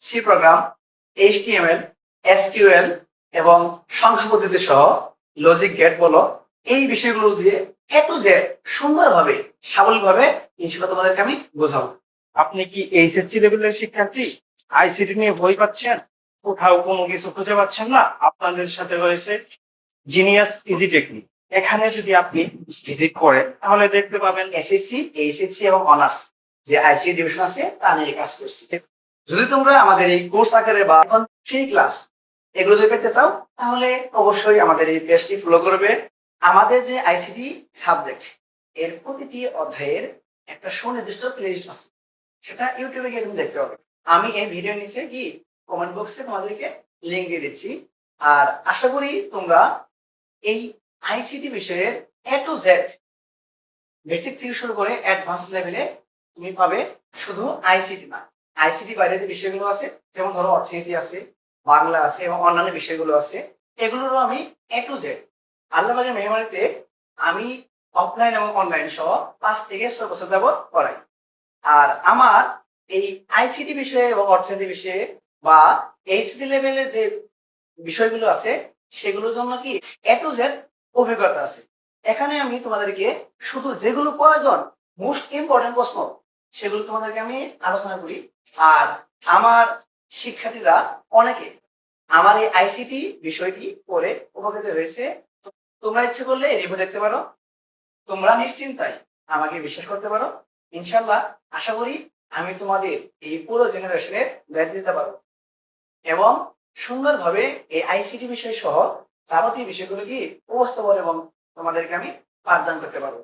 C program, HTML, SQL এবং সংখ্যা পদ্ধতি সহ লজিক গেট বলো, এই বিষয়গুলো দিয়ে এ টু জেড সুন্দরভাবে সাবলীলভাবে ইনশাআল্লাহ তোমাদেরকে আমি বোঝাবো। আপনি কি এইচএসসি লেভেলের শিক্ষার্থী, আইসিটি নিয়ে বই পাচ্ছেন, কোথাও কোনো কিছু খুঁজে পাচ্ছেন না? আপনাদের সাথে রয়েছে জিনিয়াস ইজি টেকনিক। এখানে যদি আপনি ভিজিট করেন তাহলে দেখতে পাবেন এসএসসি, এইচএসসি এবং অনার্স যে আইসিটি ডিভিশন আছে তা নিয়ে কাজ করছি। যদি তোমরা আমাদের এই কোর্স আকারে বা ফ্রি ক্লাস এগুলো যদি পেতে চাও তাহলে অবশ্যই আমাদের এই পেজটি ফলো করবে। আমাদের যে আইসিটি সাবজেক্ট এর প্রতিটি অধ্যায়ের একটা সুনির্দিষ্ট প্লেলিস্ট আছে, সেটা ইউটিউবে গিয়ে তুমি দেখতে পাবে। আমি এই ভিডিও নিচে কি কমেন্ট বক্সে তোমাদেরকে লিংক দিয়ে দিচ্ছি। আর আশা করি তোমরা এই আইসিটি বিষয়ের এ টু জেড বেসিক থেকে শুরু করে অ্যাডভান্স লেভেলে তুমি পাবে। শুধু আইসিটি না, আইসিটি বাইরে যে বিষয়গুলো আছে যেমন ধরো অর্থনীতি আছে, বাংলা আছে এবং অন্যান্য বিষয়গুলো আছে, এগুলোরও আমি এ টু জেড আল্লাহ পাকের মেহরবানিতে আমি অফলাইন এবং অনলাইন সহ 5 থেকে 6 বছর যাবত পড়াই। আর আমার এই আইসিটি বিষয়ে এবং অর্থনীতি বিষয়ে বা এইচএসসি লেভেলের যে বিষয়গুলো আছে সেগুলোর জন্য কি এ টু জেড অভিজ্ঞতা আছে। এখানে আমি তোমাদেরকে শুধু যেগুলো প্রয়োজন, মোস্ট ইম্পর্টেন্ট প্রশ্ন, সেগুলো তোমাদেরকে আমি আলোচনা করি। আর আমার শিক্ষার্থীরা অনেকে আমার এই আইসিটি বিষয়টি পড়ে উপকৃত হয়েছে। তোমরা ইচ্ছে করলে এই রিভিউ দেখতে পারো, তোমরা নিশ্চিন্তায় আমাকে বিশ্বাস করতে পারো। ইনশাল্লাহ আশা করি আমি তোমাদের এই পুরো জেনারেশনের দায়িত্ব দিতে পারবো এবং সুন্দরভাবে এই আইসিটি বিষয় সহ যাবতীয় বিষয়গুলো কি উপস্থাপন এবং তোমাদেরকে আমি পাঠদান করতে পারবো।